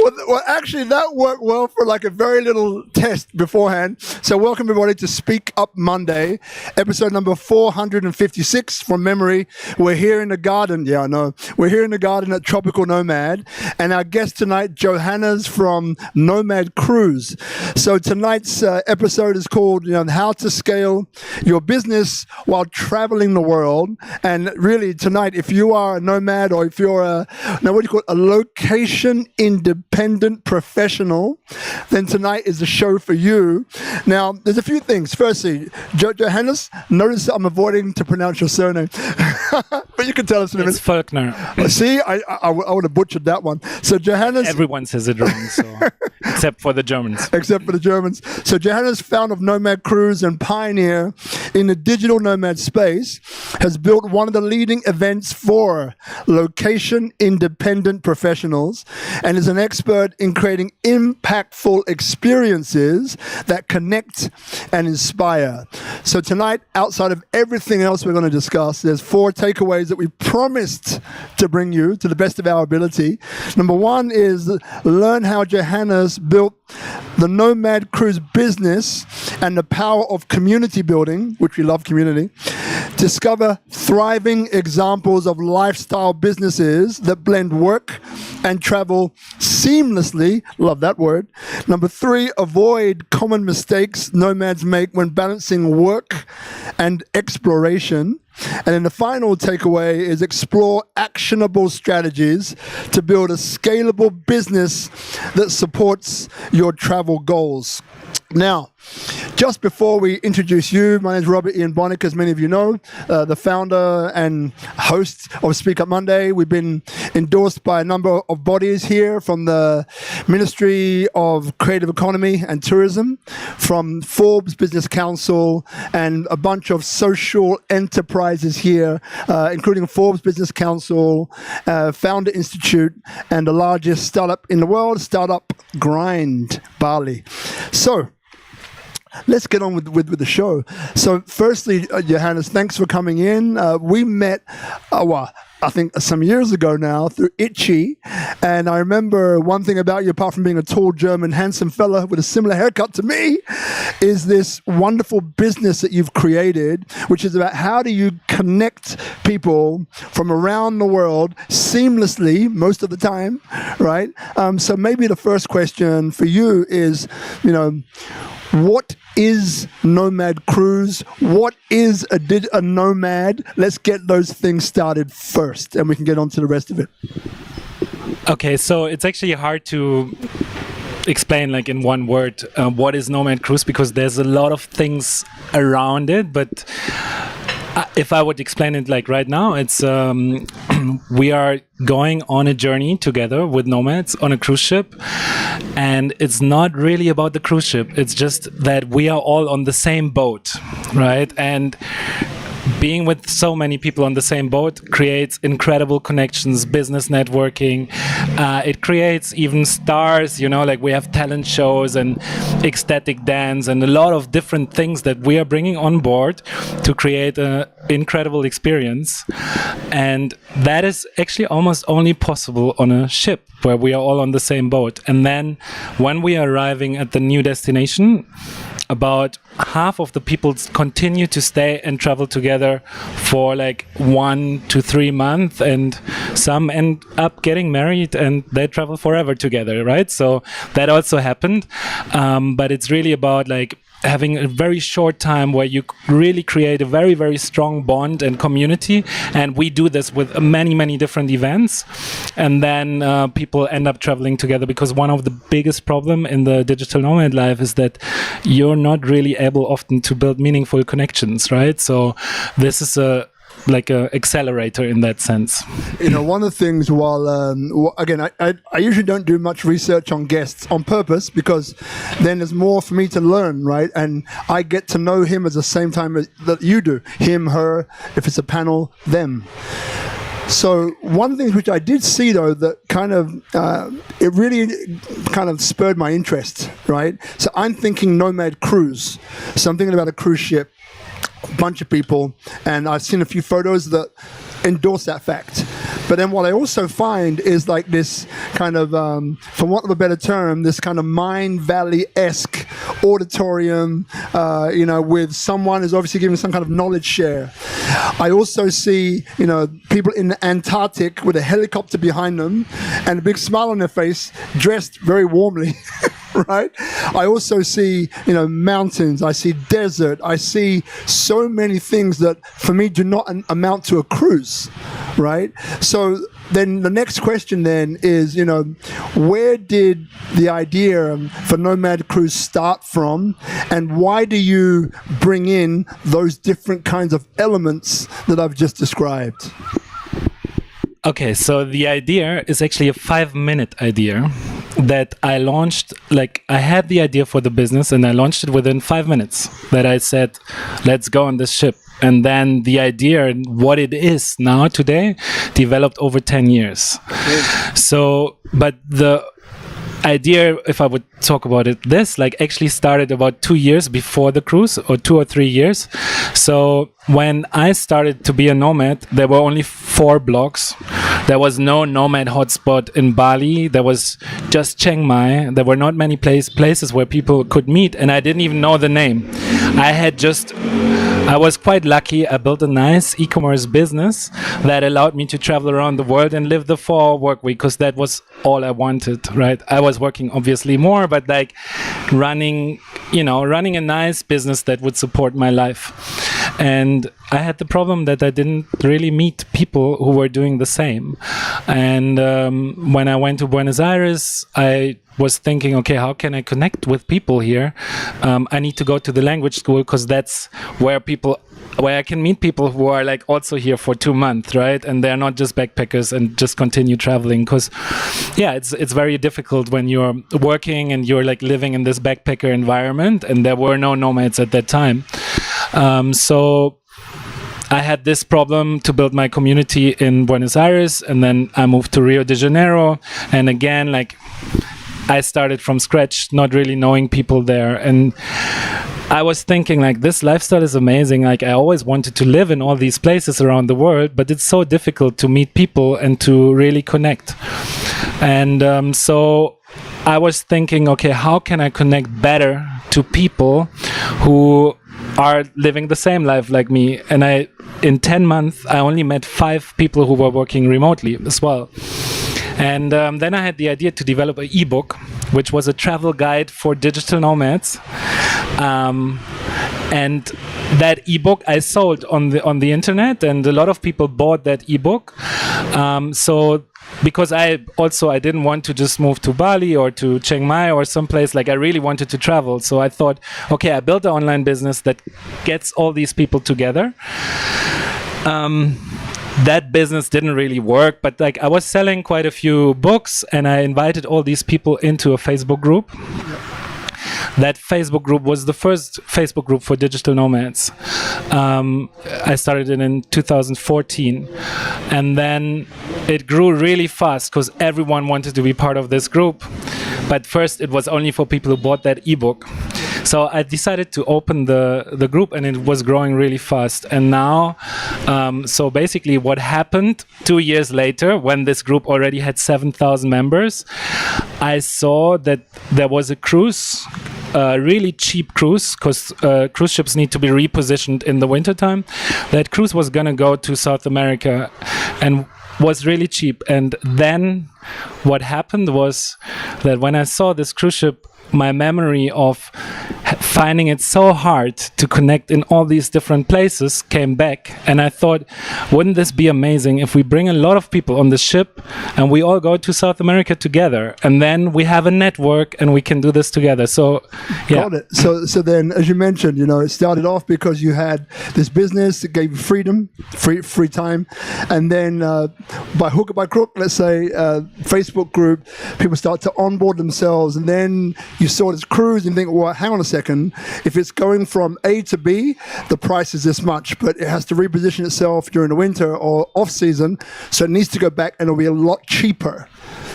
Well, actually, that worked well for like a very little test beforehand. So welcome everybody to Speak Up Monday, episode number 456 from memory. We're here in the garden. Yeah, I know. We're here in the garden at Tropical Nomad. And our guest tonight, Johannes from Nomad Cruise. So tonight's episode is called, How to Scale Your Business While Traveling the World. And really tonight, if you are a nomad or if you're a location independent professional, then tonight is the show for you. Now, there's a few things. Firstly, Johannes, notice that I'm avoiding to pronounce your surname. But you can tell us in a minute. It's Voelkner. See, I would have butchered that one. So Johannes... Everyone says it wrong, so except for the Germans. Except for the Germans. So Johannes, founder of Nomad Cruise and pioneer in the digital nomad space, has built one of the leading events for location independent professionals and is an expert in creating impactful experiences that connect and inspire. So tonight, outside of everything else we're going to discuss, there's 4 takeaways that we promised to bring you to the best of our ability. Number 1 is learn how Johannes built the Nomad Cruise business and the power of community building, which we love community. Discover thriving examples of lifestyle businesses that blend work and travel seamlessly. Love that word. Number 3, avoid common mistakes nomads make when balancing work and exploration. And then the final takeaway is explore actionable strategies to build a scalable business that supports your travel goals. Now, just before we introduce you, my name is Robert Ian Bonnick, as many of you know, the founder and host of SpeakuP Monday. We've been endorsed by a number of bodies here, from the Ministry of Creative Economy and Tourism, from Forbes Business Council, and a bunch of social enterprises here, including Forbes Business Council, Founder Institute, and the largest startup in the world, Startup Grind, Bali. So, let's get on with the show. So firstly, Johannes, thanks for coming in. We met, I think some years ago now, through Itchy. And I remember one thing about you, apart from being a tall German, handsome fella with a similar haircut to me, is this wonderful business that you've created, which is about how do you connect people from around the world seamlessly, most of the time, right? So maybe the first question for you is, what is Nomad Cruise? What is a nomad? Let's get those things started first, and we can get on to the rest of it. Okay, so it's actually hard to explain like in one word what is Nomad Cruise, because there's a lot of things around it, but if I would explain it like right now, it's we are going on a journey together with nomads on a cruise ship, and it's not really about the cruise ship. It's just that we are all on the same boat, right? And being with so many people on the same boat creates incredible connections, business networking. It creates even stars, like we have talent shows and ecstatic dance and a lot of different things that we are bringing on board to create an incredible experience. And that is actually almost only possible on a ship where we are all on the same boat. And then when we are arriving at the new destination, about half of the people continue to stay and travel together for like 1 to 3 months, and some end up getting married and they travel forever together, right? So that also happened, but it's really about like having a very short time where you really create a very, very strong bond and community. And we do this with many, many different events. And then people end up traveling together, because one of the biggest problem in the digital nomad life is that you're not really able often to build meaningful connections, right? So this is a accelerator in that sense. One of the things, again, I usually don't do much research on guests on purpose, because then there's more for me to learn, right? And I get to know him at the same time that you do. Him, her, if it's a panel, them. So one of the things which I did see, though, that it really kind of spurred my interest, right? So I'm thinking Nomad Cruise. So I'm thinking about a cruise ship, a bunch of people, and I've seen a few photos that endorse that fact. But then what I also find is like this kind of, for want of a better term, this kind of Mind Valley-esque auditorium, with someone who's obviously giving some kind of knowledge share. I also see, people in the Antarctic with a helicopter behind them and a big smile on their face, dressed very warmly. Right? I also see, mountains. I see desert. I see so many things that, for me, do not amount to a cruise, right? So then the next question then is, where did the idea for Nomad Cruise start from, and why do you bring in those different kinds of elements that I've just described? Okay, so the idea is actually a 5-minute idea that I launched. I had the idea for the business and I launched it within 5 minutes. That I said, let's go on this ship. And then the idea and what it is now today developed over 10 years. Okay. So, but the idea, if I would talk about it, actually started about 2 years before the cruise, or 2 or 3 years. So when I started to be a nomad, there were only 4 blocks. There was no nomad hotspot in Bali. There was just Chiang Mai. There were not many places where people could meet, and I didn't even know the name. I was quite lucky. I built a nice e-commerce business that allowed me to travel around the world and live the 4-hour work week, because that was all I wanted, right? I was working obviously more, but running a nice business that would support my life. And I had the problem that I didn't really meet people who were doing the same. And when I went to Buenos Aires, I was thinking, okay, how can I connect with people here? I need to go to the language school, because that's where I can meet people who are also here for 2 months, right? And they're not just backpackers and just continue traveling, because it's very difficult when you're working and you're living in this backpacker environment, and there were no nomads at that time. So I had this problem to build my community in Buenos Aires, and then I moved to Rio de Janeiro, and again, I started from scratch, not really knowing people there. And I was thinking, this lifestyle is amazing. I always wanted to live in all these places around the world, but it's so difficult to meet people and to really connect. And so I was thinking, okay, how can I connect better to people who are living the same life like me? And in 10 months, I only met 5 people who were working remotely as well. And then I had the idea to develop an ebook, which was a travel guide for digital nomads. And that ebook I sold on the internet, and a lot of people bought that ebook. Because I didn't want to just move to Bali or to Chiang Mai or someplace, I really wanted to travel. So I thought, okay, I built an online business that gets all these people together. That business didn't really work, but I was selling quite a few books, and I invited all these people into a Facebook group. That Facebook group was the first Facebook group for digital nomads. I started it in 2014, and then it grew really fast because everyone wanted to be part of this group. But first, it was only for people who bought that ebook. So I decided to open the group, and it was growing really fast. And now, so basically what happened 2 years later, when this group already had 7,000 members, I saw that there was a cruise, a really cheap cruise, because cruise ships need to be repositioned in the wintertime. That cruise was going to go to South America and was really cheap. And then what happened was that when I saw this cruise ship, my memory of finding it so hard to connect in all these different places came back, and I thought, wouldn't this be amazing if we bring a lot of people on the ship and we all go to South America together, and then we have a network and we can do this together. So yeah. Got it. So then, as you mentioned, it started off because you had this business that gave you freedom, free time, and then by hook or by crook, let's say, Facebook group, people start to onboard themselves, and then you saw this cruise and think, well, hang on a second, if it's going from A to B, the price is this much, but it has to reposition itself during the winter or off season, so it needs to go back and it'll be a lot cheaper.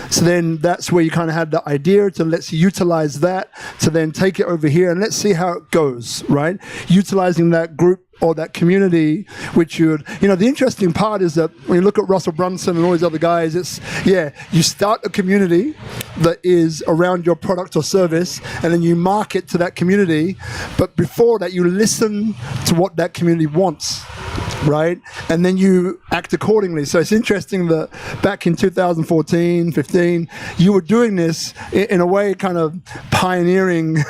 So then that's where you kind of had the idea to let's utilize that to then take it over here and let's see how it goes, right? Utilizing that group or that community, which the interesting part is that when you look at Russell Brunson and all these other guys, you start a community that is around your product or service, and then you market to that community. But before that, you listen to what that community wants, right? And then you act accordingly. So it's interesting that back in 2014, 15, you were doing this in a way kind of pioneering,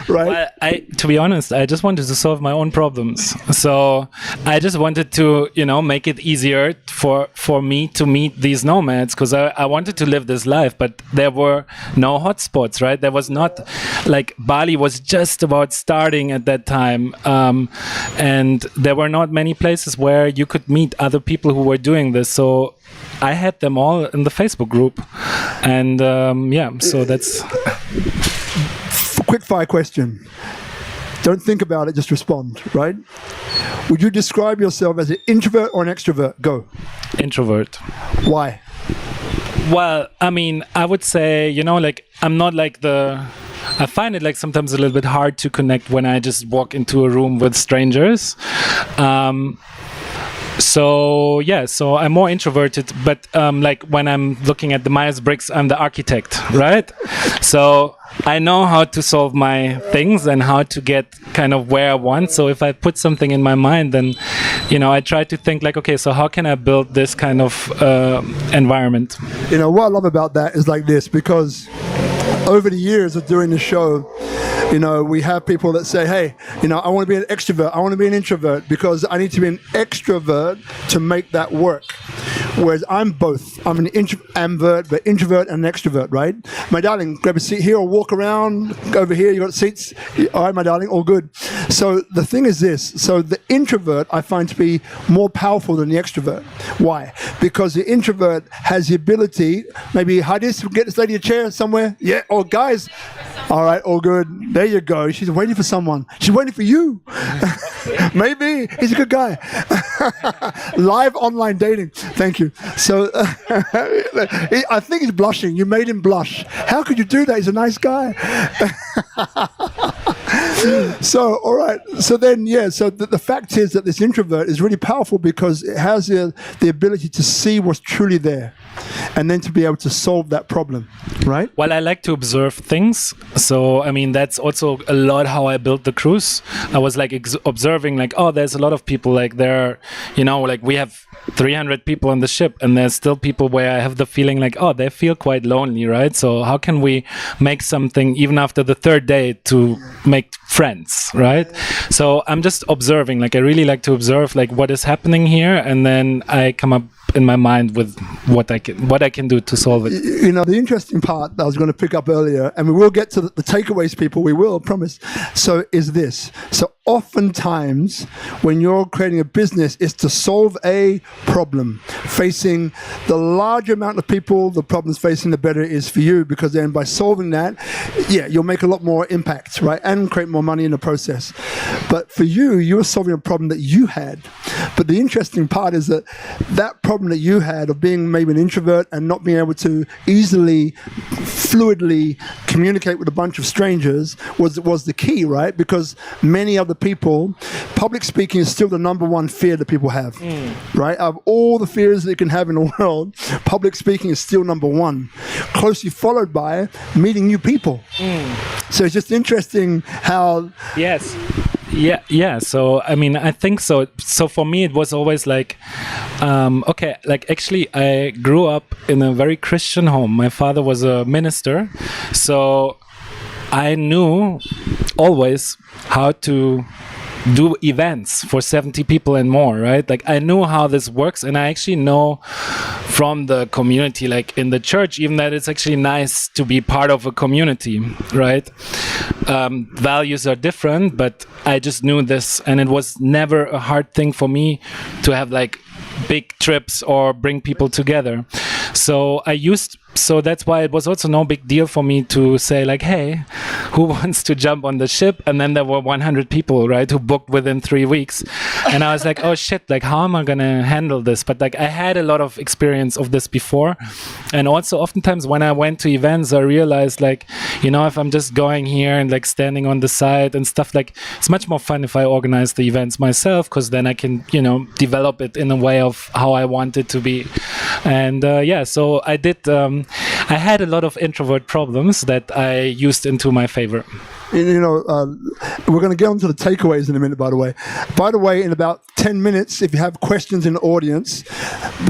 right? Well, to be honest, I just wanted to solve my own problems. So I just wanted to, make it easier for me to meet these nomads, because I wanted to live this life, but there were no hotspots, right? There was not, like, Bali was just about starting at that time, and there were not many places where you could meet other people who were doing this. So I had them all in the Facebook group, and so that's... Quick fire question. Don't think about it, just respond, right? Would you describe yourself as an introvert or an extrovert? Go. Introvert. Why? Well, I mean, I would say, I'm not like I find it like sometimes a little bit hard to connect when I just walk into a room with strangers. So I'm more introverted, but like when I'm looking at the Myers-Briggs, I'm the architect, right? So I know how to solve my things and how to get kind of where I want. So if I put something in my mind, then, I try to think like, okay, so how can I build this kind of environment? What I love about that is like this, because over the years of doing the show, we have people that say, hey, I want to be an extrovert, I want to be an introvert, because I need to be an extrovert to make that work. Whereas I'm both. I'm an ambivert, but introvert and an extrovert, right? My darling, grab a seat here or walk around. Go over here, you got seats. All right, my darling, all good. So the thing is this. So the introvert I find to be more powerful than the extrovert. Why? Because the introvert has the ability, maybe, Hadis, get this lady a chair somewhere. Yeah, oh, guys. All right, all good. There you go. She's waiting for someone. She's waiting for you. Maybe. He's a good guy. Live online dating. Thank you. So I think he's blushing. You made him blush. How could you do that? He's a nice guy. So, all right. So then, so the fact is that this introvert is really powerful because it has the ability to see what's truly there and then to be able to solve that problem, right? Well, I like to observe things. So, I mean, that's also a lot how I built the cruise. I was like observing like, oh, there's a lot of people like there, like we have 300 people on the ship, and there's still people where I have the feeling like, oh, they feel quite lonely, right? So how can we make something even after the third day to make friends, right? So I'm just observing, like I really like to observe like what is happening here, and then I come up in my mind with what I can do to solve it. The interesting part that I was going to pick up earlier, and we will get to the takeaways, people, we will, promise. So is this. So oftentimes when you're creating a business, it's to solve a problem facing the larger amount of people, the problems facing, the better it is for you, because then by solving that, you'll make a lot more impact, right? And create more money in the process. But for you were solving a problem that you had. But the interesting part is that problem that you had of being maybe an introvert and not being able to easily, fluidly communicate with a bunch of strangers was the key, right? Because many other people, public speaking is still the number one fear that people have, right? Of all the fears that you can have in the world, public speaking is still number one, closely followed by meeting new people. So it's just interesting how... Yes. Yeah. So, I mean, I think so. So for me, it was always like, okay, like actually I grew up in a very Christian home. My father was a minister. So I knew always how to do events for 70 people and more, right? Like I knew how this works, and I actually know from the community, like in the church, even that it's actually nice to be part of a community, right? Values are different, but I just knew this, and it was never a hard thing for me to have like big trips or bring people together. So that's why it was also no big deal for me to say like, hey, who wants to jump on the ship? And then there were 100 people, right, who booked within 3 weeks. And I was like, oh shit, like how am I going to handle this? But like I had a lot of experience of this before. And also oftentimes when I went to events, I realized like, you know, if I'm just going here and like standing on the side and stuff, like it's much more fun if I organize the events myself, because then I can, you know, develop it in a way of how I want it to be. And so I did, I had a lot of introvert problems that I used into my favor. You know, we're going to get on to the takeaways in a minute, by the way. By the way, in about 10 minutes, if you have questions in the audience,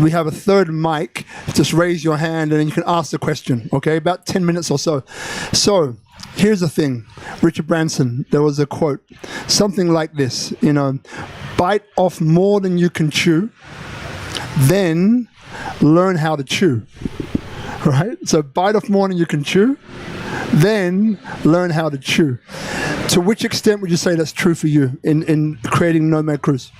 we have a third mic. Just raise your hand and then you can ask the question, okay? About 10 minutes or so. So, here's the thing. Richard Branson, there was a quote, something like this, you know, bite off more than you can chew, then learn how to chew. Right? So bite off more than you can chew, then learn how to chew. To which extent would you say that's true for you in creating Nomad Cruise?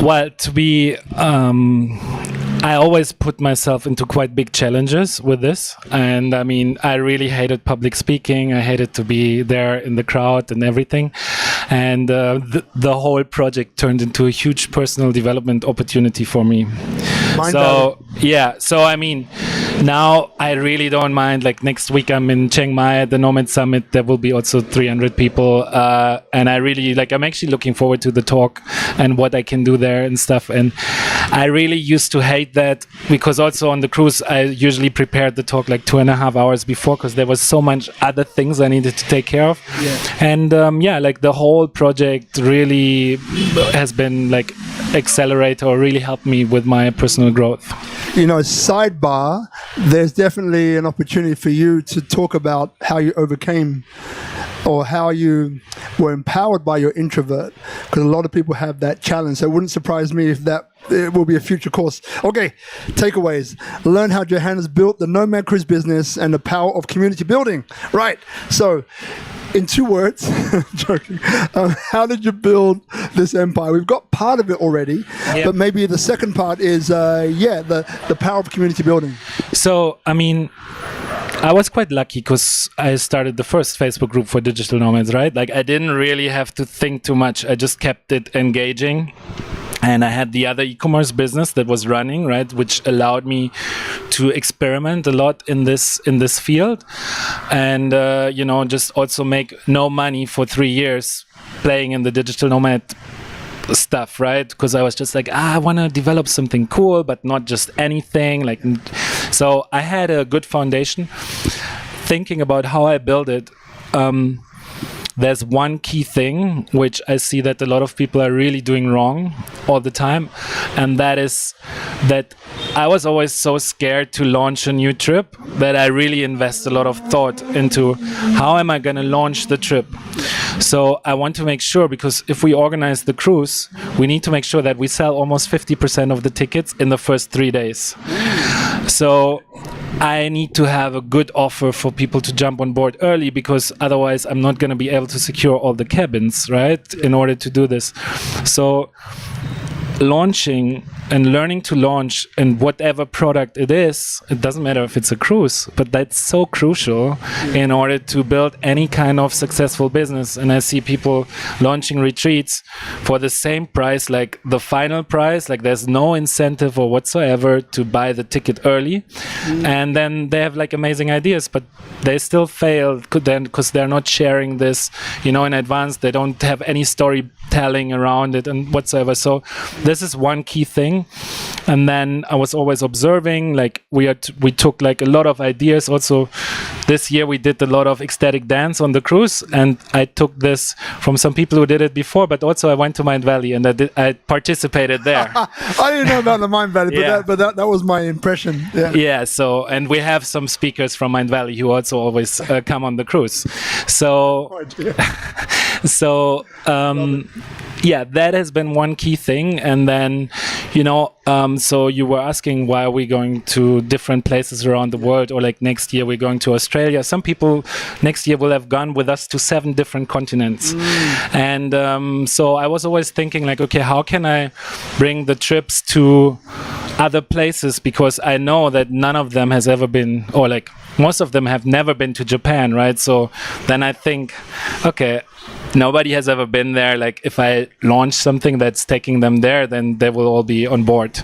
Well, to be, I always put myself into quite big challenges with this. And I mean, I really hated public speaking. I hated to be there in the crowd and everything. And the whole project turned into a huge personal development opportunity for me. So I mean, now I really don't mind. Like next week I'm in Chiang Mai at the Nomad Summit. There will be also 300 people. And I really, like, I'm actually looking forward to the talk and what I can do there and stuff. And I really used to hate that, because also on the cruise, I usually prepared the talk like 2.5 hours before, because there was so much other things I needed to take care of. Yeah. And like the whole project really has been like accelerator, or really helped me with my personal growth. You know, sidebar, there's definitely an opportunity for you to talk about how you overcame or how you were empowered by your introvert, because a lot of people have that challenge. So it wouldn't surprise me if it will be a future course. Okay, takeaways. Learn how Johannes built the Nomad Cruise business and the power of community building. Right, so in 2 words, joking, how did you build this empire? We've got part of it already, but maybe the second part is, the power of community building. So, I mean, I was quite lucky because I started the first Facebook group for digital nomads, right? Like I didn't really have to think too much. I just kept it engaging. And I had the other e-commerce business that was running, right, which allowed me to experiment a lot in this field, and just also make no money for 3 years playing in the digital nomad stuff, right? Because I was just like, I want to develop something cool, but not just anything. Like, so I had a good foundation. Thinking about how I built it. There's one key thing which I see that a lot of people are really doing wrong all the time, and that is that I was always so scared to launch a new trip that I really invest a lot of thought into how am I going to launch the trip. So I want to make sure, because if we organize the cruise, we need to make sure that we sell almost 50% of the tickets in the first 3 days. So I need to have a good offer for people to jump on board early, because otherwise I'm not going to be able to secure all the cabins, right, in order to do this. So launching and learning to launch in whatever product it is, it doesn't matter if it's a cruise, but that's so crucial in order to build any kind of successful business. And I see people launching retreats for the same price, like the final price, like there's no incentive or whatsoever to buy the ticket early. And then they have like amazing ideas, but they still fail because they're not sharing this, in advance. They don't have any storytelling around it and whatsoever. So this is one key thing. And then I was always observing, like we took like a lot of ideas. Also this year we did a lot of ecstatic dance on the cruise, and I took this from some people who did it before, but also I went to Mind Valley and I participated there. I didn't know about the Mind Valley, but that was my impression. Yeah, so, and we have some speakers from Mind Valley who also always come on the cruise. So that has been one key thing. And then So you were asking why are we going to different places around the world, or like next year we're going to Australia. Some people next year will have gone with us to 7 different continents. And so I was always thinking like, okay, how can I bring the trips to other places? Because I know that none of them has ever been, or like most of them have never been to Japan, right? So then I think, okay, nobody has ever been there. Like if I launch something that's taking them there, then they will all be on board.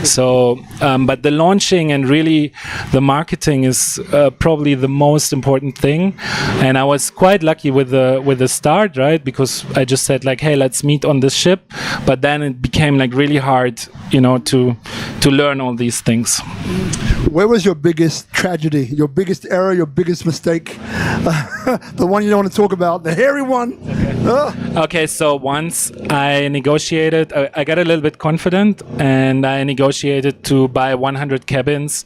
So, but the launching and really the marketing is probably the most important thing. And I was quite lucky with the start, right? Because I just said like, hey, let's meet on this ship. But then it became like really hard, to learn all these things. Where was your biggest tragedy, your biggest error, your biggest mistake? The one you don't want to talk about, the hairy one. Okay, so once I negotiated, I got a little bit confident, and I negotiated to buy 100 cabins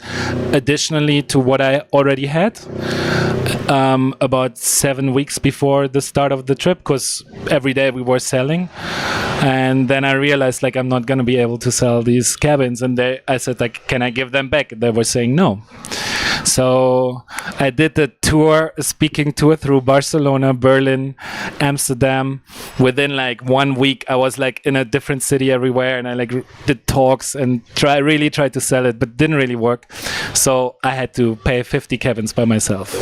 additionally to what I already had. About 7 weeks before the start of the trip, because every day we were selling. And then I realized like I'm not going to be able to sell these cabins, and I said like, can I give them back? They were saying no. So I did the tour, a speaking tour through Barcelona, Berlin, Amsterdam. Within like 1 week, I was like in a different city everywhere, and I like did talks and really tried to sell it, but didn't really work. So I had to pay 50 cabins by myself.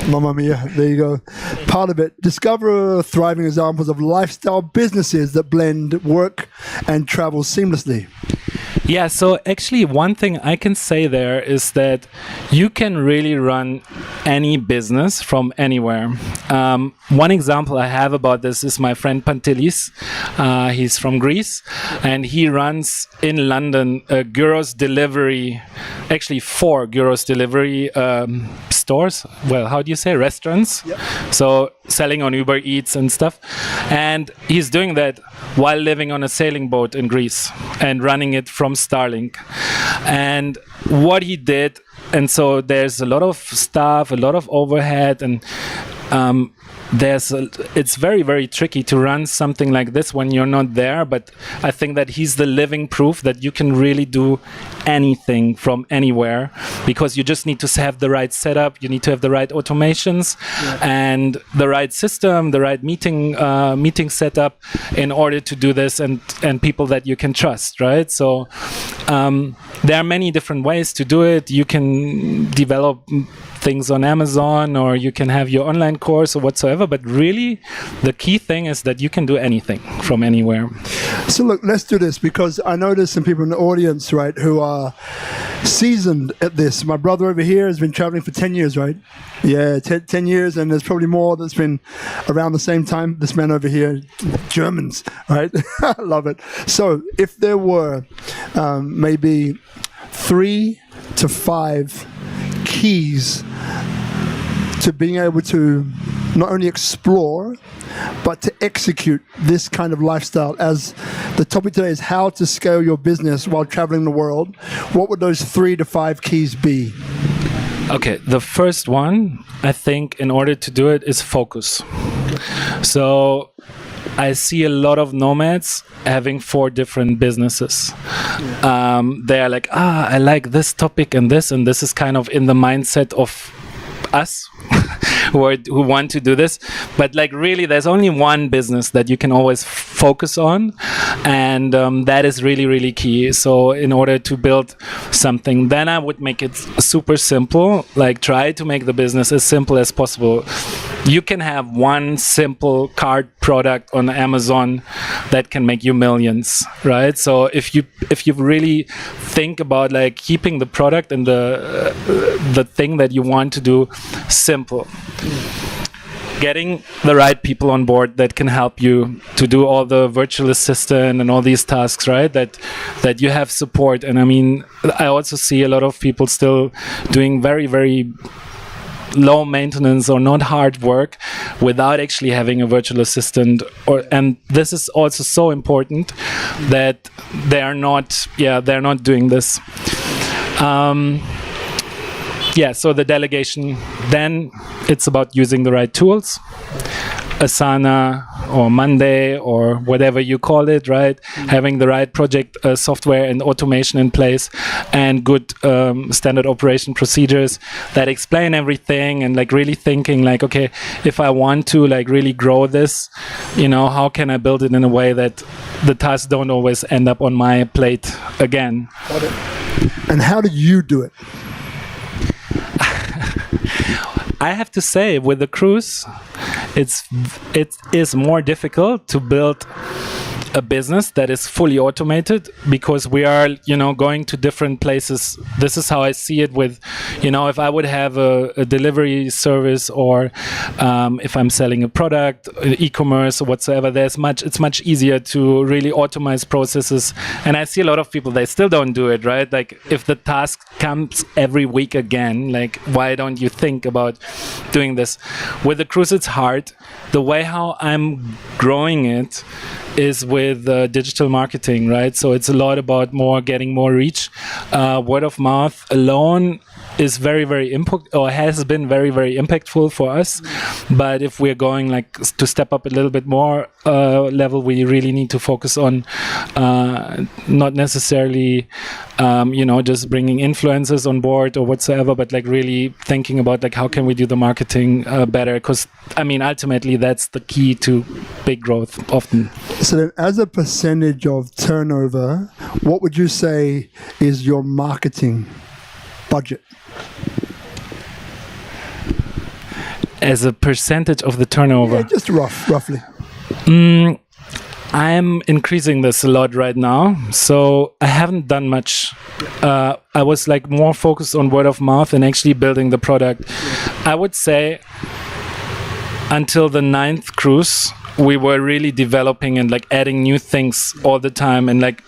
Mamma mia, there you go. Part of it. Discover thriving examples of lifestyle businesses that blend work and travel seamlessly. Yeah, so actually one thing I can say there is that you can really run any business from anywhere. One example I have about this is my friend Pantelis. He's from Greece, and he runs in London a gyros delivery, actually 4 gyros delivery stores. Well, how do you say, restaurants? Yep. So selling on Uber Eats and stuff. And he's doing that while living on a sailing boat in Greece and running it from Starlink. And what he did, and so there's a lot of staff, a lot of overhead, and it's very, very tricky to run something like this when you're not there. But I think that he's the living proof that you can really do anything from anywhere, because you just need to have the right setup, you need to have the right automations, and the right system, the right meeting setup in order to do this, and people that you can trust, right? So there are many different ways to do it. You can develop things on Amazon, or you can have your online course or whatsoever, but really the key thing is that you can do anything from anywhere. So look, let's do this, because I know there's some people in the audience, right, who are seasoned at this. My brother over here has been traveling for 10 years, right? Yeah, 10 years, and there's probably more that's been around the same time. This man over here, Germans, right? I love it. So if there were maybe 3 to 5 keys to being able to not only explore, but to execute this kind of lifestyle, as the topic today is how to scale your business while traveling the world, what would those 3 to 5 keys be? Okay, the first one, I think, in order to do it, is focus. So I see a lot of nomads having 4 different businesses. They are like, I like this topic and this is kind of in the mindset of us who want to do this, but like really there's only one business that you can always focus on, and that is really, really key. So in order to build something, then I would make it super simple, like try to make the business as simple as possible. You can have one simple card product on Amazon that can make you millions, right? So if you really think about like keeping the product and the thing that you want to do simple, getting the right people on board that can help you to do all the virtual assistant and all these tasks, right? That you have support. And I mean, I also see a lot of people still doing very, very low maintenance or not hard work without actually having a virtual assistant, and this is also so important that they're not doing this. So the delegation, then it's about using the right tools. Asana, or Monday or whatever you call it, right? Having the right project software and automation in place, and good standard operation procedures that explain everything, and like really thinking like, okay, if I want to like really grow this, you know, how can I build it in a way that the tasks don't always end up on my plate again? And how did you do it? I have to say, with the cruise, it is more difficult to build a business that is fully automated, because we are, you know, going to different places. This is how I see it with, you know, if I would have a delivery service, or if I'm selling a product, e-commerce or whatsoever, it's much easier to really automate processes. And I see a lot of people, they still don't do it, right? Like, if the task comes every week again, like, why don't you think about doing this? With the cruise, it's hard. The way how I'm growing it is with digital marketing, right? So it's a lot about getting more reach. Word of mouth alone is very, very has been very, very impactful for us. But if we're going like to step up a little bit more level, we really need to focus on not necessarily, just bringing influencers on board or whatsoever, but like really thinking about like how can we do the marketing better? Because I mean, ultimately, that's the key to big growth often. So then, as a percentage of turnover, what would you say is your marketing budget? As a percentage of the turnover? Yeah, just roughly. I'm increasing this a lot right now, so I haven't done much. I was like more focused on word of mouth and actually building the product. I would say until the 9th cruise, we were really developing and like adding new things all the time, and like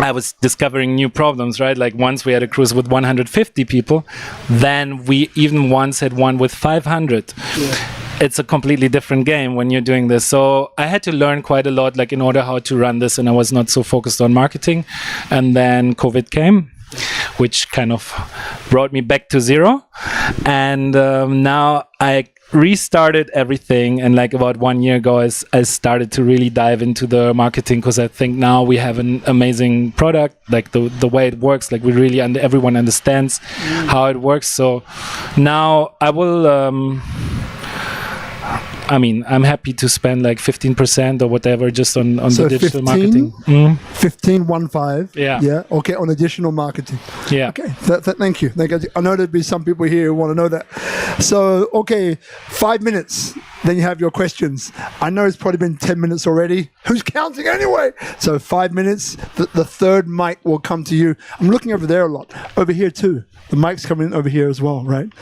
I was discovering new problems, right? Like once we had a cruise with 150 people, then we even once had one with 500. Yeah. It's a completely different game when you're doing this. So I had to learn quite a lot, like in order how to run this, and I was not so focused on marketing. And then COVID came, which kind of brought me back to zero. And now I restarted everything, and like about 1 year ago I started to really dive into the marketing, because I think now we have an amazing product, like the way it works, like we really everyone understands how it works. So now I will I'm happy to spend like 15% or whatever just on the digital marketing. 15. Yeah. Okay, on additional marketing. Yeah. Okay. Thank you. I know there'd be some people here who want to know that. So, okay, 5 minutes. Then you have your questions. I know it's probably been 10 minutes already. Who's counting anyway? So 5 minutes. The third mic will come to you. I'm looking over there a lot. Over here too. The mic's coming in over here as well, right?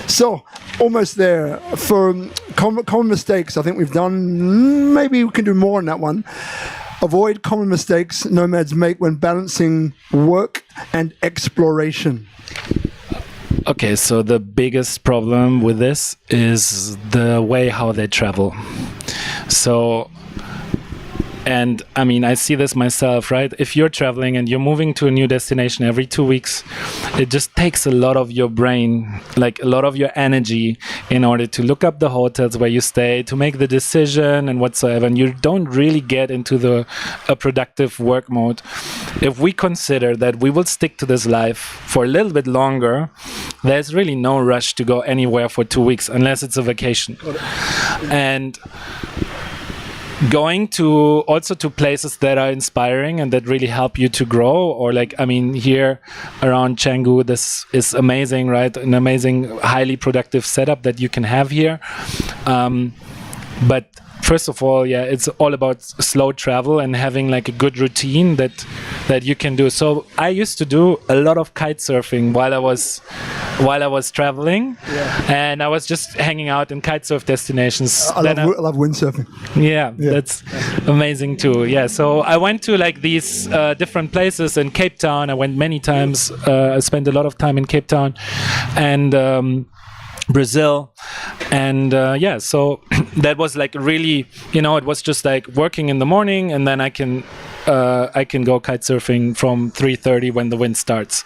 So almost there. For common mistakes, I think we've done. Maybe we can do more on that one. Avoid common mistakes nomads make when balancing work and exploration. Okay, so the biggest problem with this is the way how they travel. So, and I mean, I see this myself, right? If you're traveling and you're moving to a new destination every 2 weeks, it just takes a lot of your brain, like a lot of your energy, in order to look up the hotels where you stay, to make the decision and whatsoever. And you don't really get into a productive work mode. If we consider that we will stick to this life for a little bit longer, there's really no rush to go anywhere for 2 weeks unless it's a vacation. And going to places that are inspiring and that really help you to grow, or like, I mean, here around Canggu, this is amazing, right? An amazing, highly productive setup that you can have here. But first of all, yeah, it's all about slow travel and having like a good routine that you can do. So I used to do a lot of kite surfing while I was traveling, and I was just hanging out in kite surf destinations. I love windsurfing. Yeah, that's amazing too. Yeah, so I went to like these different places in Cape Town. I went many times. I spent a lot of time in Cape Town and Brazil, and so that was like really, it was just like working in the morning, and then I can go kite surfing from 3:30 when the wind starts.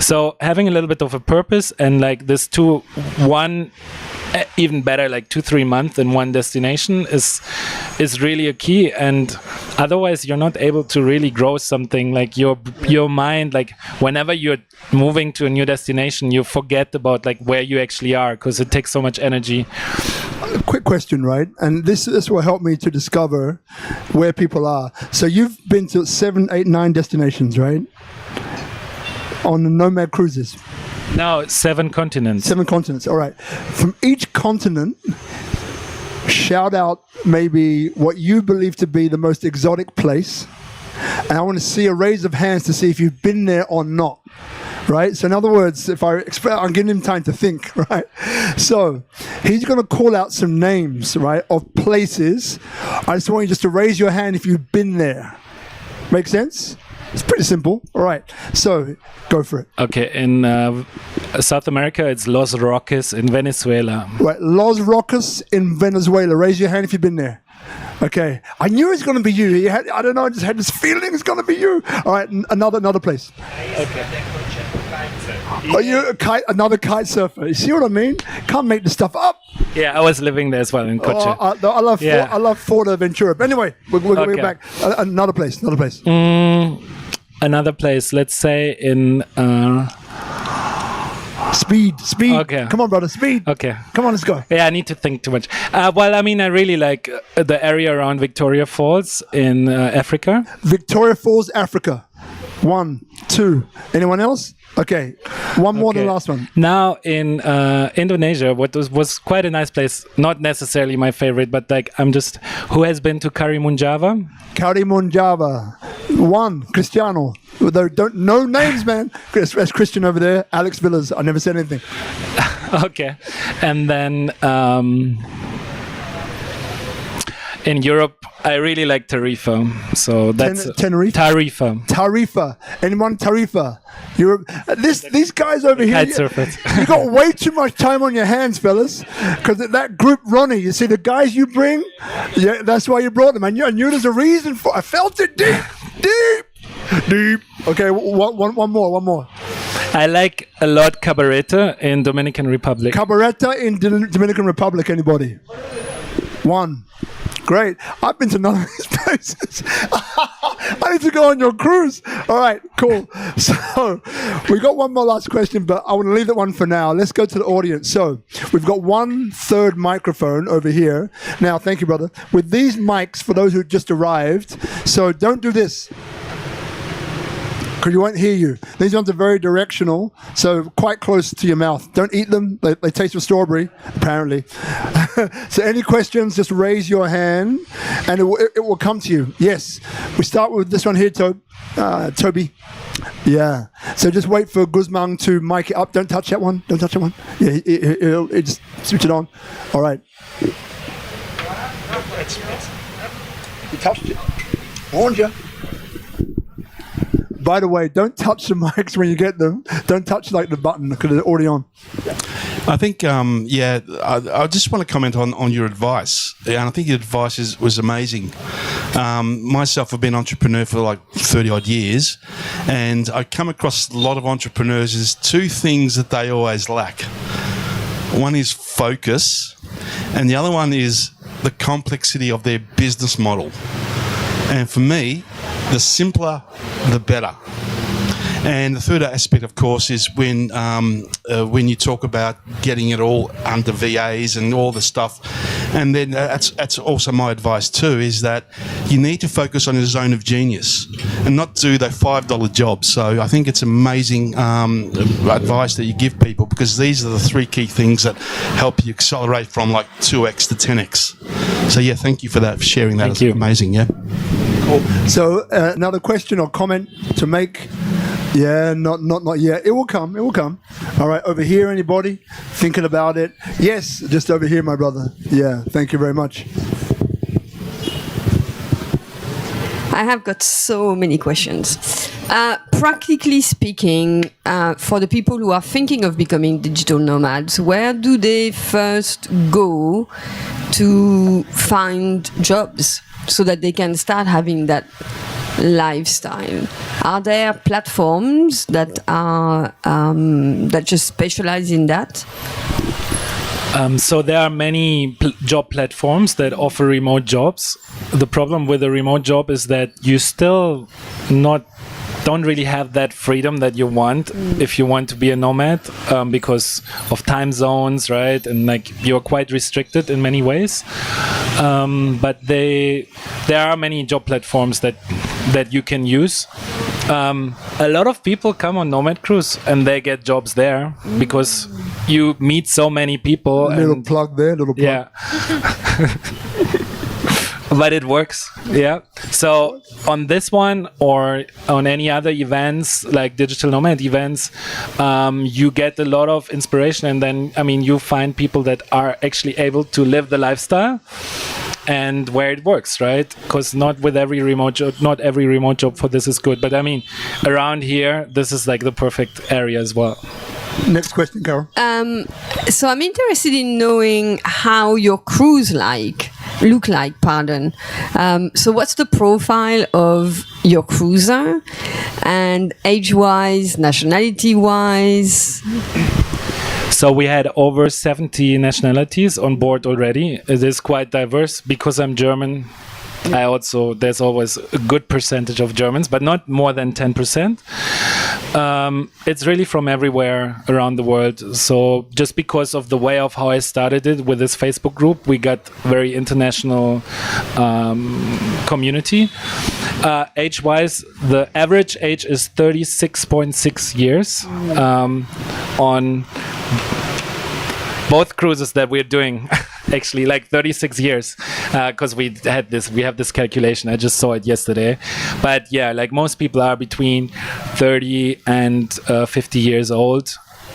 So having a little bit of a purpose and like this one even better, like 2-3 months in one destination is really a key. And otherwise you're not able to really grow something. Like your mind, like whenever you're moving to a new destination, you forget about like where you actually are, because it takes so much energy. A quick question, right? And this will help me to discover where people are. So you've been to 7, 8, 9 destinations, right? On the Nomad Cruises. No, 7 continents. 7 continents, all right. From each continent, shout out maybe what you believe to be the most exotic place. And I want to see a raise of hands to see if you've been there or not. Right? So in other words, I'm giving him time to think, right? So he's going to call out some names, right, of places. I just want you just to raise your hand if you've been there. Make sense? It's pretty simple. All right. So go for it. Okay. In South America, it's Los Roques in Venezuela. Right. Los Roques in Venezuela. Raise your hand if you've been there. Okay. I knew it was going to be you. I don't know. I just had this feeling it's going to be you. All right. Another place. Okay. Are you another kite surfer? You see what I mean? Can't make this stuff up. Yeah, I was living there as well in Coche. I love Fuerteventura. But anyway, we're back. Another place. Another place. Let's say in Speed. Okay. Come on, brother. Speed. Okay. Come on, let's go. Yeah, I need to think too much. Well, I mean, I really like the area around Victoria Falls in Africa. Victoria Falls, Africa. 1, 2. Anyone else? Okay. One more than the last one. Now in Indonesia, what was quite a nice place. Not necessarily my favorite, but like who has been to Karimun Java? Karimun Java. 1, Cristiano. No names, man. That's Christian over there. Alex Villas. I never said anything. Okay. And then in Europe, I really like Tarifa. So that's Tenerife. Tarifa. Anyone Tarifa? These guys over here. You got way too much time on your hands, fellas. Because that group, Ronnie. You see the guys you bring. Yeah, that's why you brought them. I knew there's a reason for. I felt it deep. Okay, one more. I like a lot Cabareta in Dominican Republic. Cabareta in Dominican Republic. Anybody? 1. Great. I've been to none of these places. I need to go on your cruise. All right, cool. So we got one more last question, but I want to leave that one for now. Let's go to the audience. So we've got 1/3 microphone over here. Now, thank you, brother. With these mics, for those who just arrived, so don't do this, because you won't hear you. These ones are very directional, so quite close to your mouth. Don't eat them. They taste of strawberry, apparently. So any questions, just raise your hand, and it will come to you. Yes. We start with this one here, Toby. Yeah. So just wait for Guzman to mic it up. Don't touch that one. Yeah, it just switch it on. All right. You touched it. Warned you. By the way, don't touch the mics when you get them. Don't touch like the button because they're already on. I think, I just want to comment on your advice. And I think your advice was amazing. Myself, I've been an entrepreneur for like 30 odd years, and I come across a lot of entrepreneurs. There's 2 things that they always lack. One is focus, and the other one is the complexity of their business model. And for me, the simpler, the better. And the third aspect, of course, is when you talk about getting it all under VAs and all the stuff. And then that's also my advice too, is that you need to focus on your zone of genius and not do the $5 jobs. So I think it's amazing advice that you give people, because these are the 3 key things that help you accelerate from like 2x to 10x. So yeah, thank you for that, for sharing that. It's amazing, yeah. Cool. So another question or comment to make? Yeah, not yet. It will come. All right, over here, anybody thinking about it? Yes, just over here, my brother. Yeah, thank you very much. I have got so many questions. Practically speaking, for the people who are thinking of becoming digital nomads, where do they first go to find jobs so that they can start having that lifestyle? Are there platforms that are that just specialize in that? So there are many job platforms that offer remote jobs. The problem with a remote job is that you still don't really have that freedom that you want if you want to be a nomad, because of time zones, right? And like you're quite restricted in many ways. But there are many job platforms that you can use. A lot of people come on Nomad Cruise and they get jobs there because you meet so many people. Little plug there, little plug. Yeah. But it works. Yeah. So on this one or on any other events like digital nomad events, you get a lot of inspiration, and then you find people that are actually able to live the lifestyle and where it works, right? Because not every remote job for this is good. But around here, this is like the perfect area as well. Next question, Carol. So I'm interested in knowing how your cruise look like. So what's the profile of your cruiser, and age-wise, nationality-wise? So we had over 70 nationalities on board already. It is quite diverse. Because I'm German, there's always a good percentage of Germans, but not more than 10%. It's really from everywhere around the world. So just because of the way of how I started it with this Facebook group, we got very international community. Age-wise, the average age is 36.6 years on both cruises that we're doing. Actually, like 36 years, because we have this calculation. I just saw it yesterday. But yeah, like most people are between 30 and 50 years old,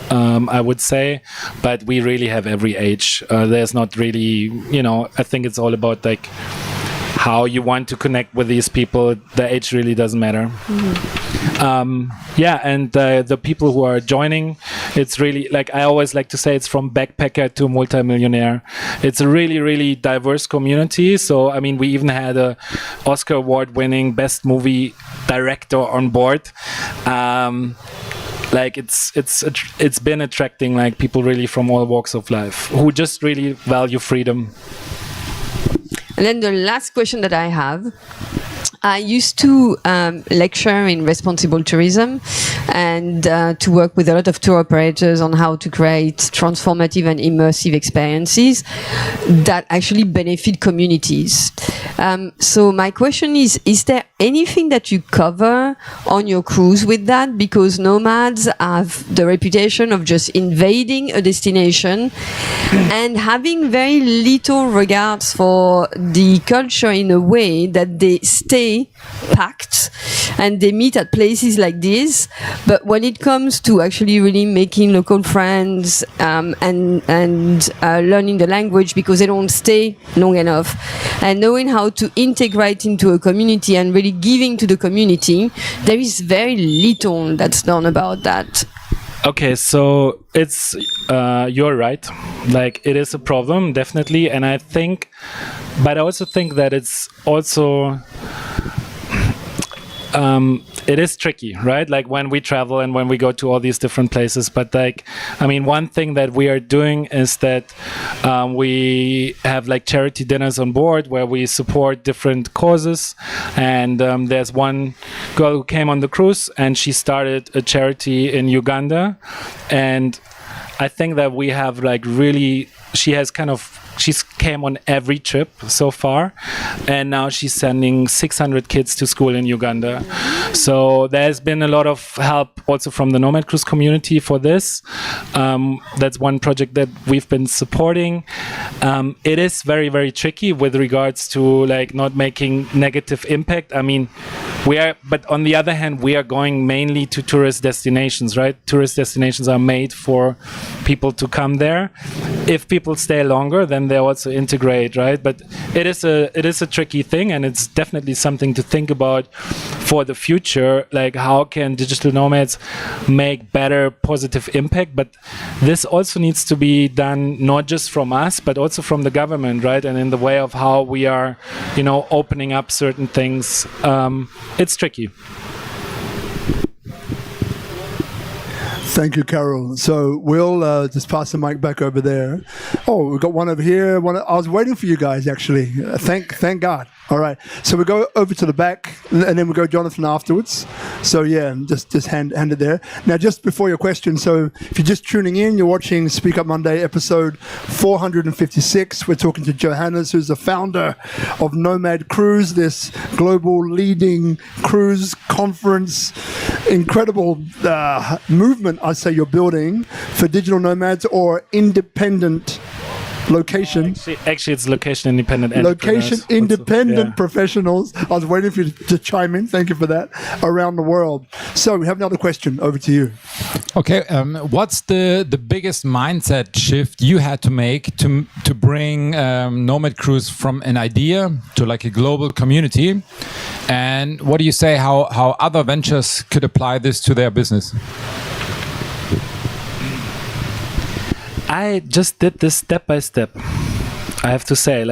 I would say. But we really have every age. There's not really, I think it's all about like how you want to connect with these people. The age really doesn't matter. And the people who are joining, it's really, like I always like to say, it's from backpacker to multimillionaire. It's a really, really diverse community. So, we even had a Oscar award-winning best movie director on board. It's been attracting like people really from all walks of life who just really value freedom. And then the last question that I have, I used to lecture in responsible tourism and to work with a lot of tour operators on how to create transformative and immersive experiences that actually benefit communities. So my question is there anything that you cover on your cruise with that? Because nomads have the reputation of just invading a destination and having very little regards for the culture in a way that they stay packed and they meet at places like this. But when it comes to actually really making local friends and learning the language, because they don't stay long enough, and knowing how to integrate into a community and really giving to the community, there is very little that's done about that. Okay, so it's you're right. Like it is a problem, definitely, and I also think that it's also it is tricky, right? Like when we travel and when we go to all these different places. But one thing that we are doing is that we have like charity dinners on board where we support different causes. And there's one girl who came on the cruise and she started a charity in Uganda. And I think that we have like really, she's came on every trip so far, and now she's sending 600 kids to school in Uganda. So there's been a lot of help also from the Nomad Cruise community for this. That's one project that we've been supporting. It is very, very tricky with regards to like not making negative impact. But on the other hand, we are going mainly to tourist destinations, right? Tourist destinations are made for people to come there. If people stay longer, then they also integrate, right? But it is a tricky thing, and it's definitely something to think about for the future. Like, how can digital nomads make better positive impact? But this also needs to be done not just from us, but also from the government, right? And in the way of how we are, opening up certain things. It's tricky. Thank you, Carol. So we'll just pass the mic back over there. Oh, we've got one over here. I was waiting for you guys, actually. Thank God. All right. So we go over to the back, and then we go Jonathan afterwards. So yeah, just hand it there. Now, just before your question, so if you're just tuning in, you're watching Speak Up Monday, episode 456. We're talking to Johannes, who's the founder of Nomad Cruise, this global leading cruise conference, incredible movement, I'd say, you're building for digital nomads or independent location. Actually, it's location independent. Location independent Yeah. professionals. I was waiting for you to chime in. Thank you for that. Around the world. So we have another question. Over to you. Okay, what's the biggest mindset shift you had to make to bring Nomad Cruise from an idea to like a global community? And what do you say how other ventures could apply this to their business? I just did this step by step. I have to say,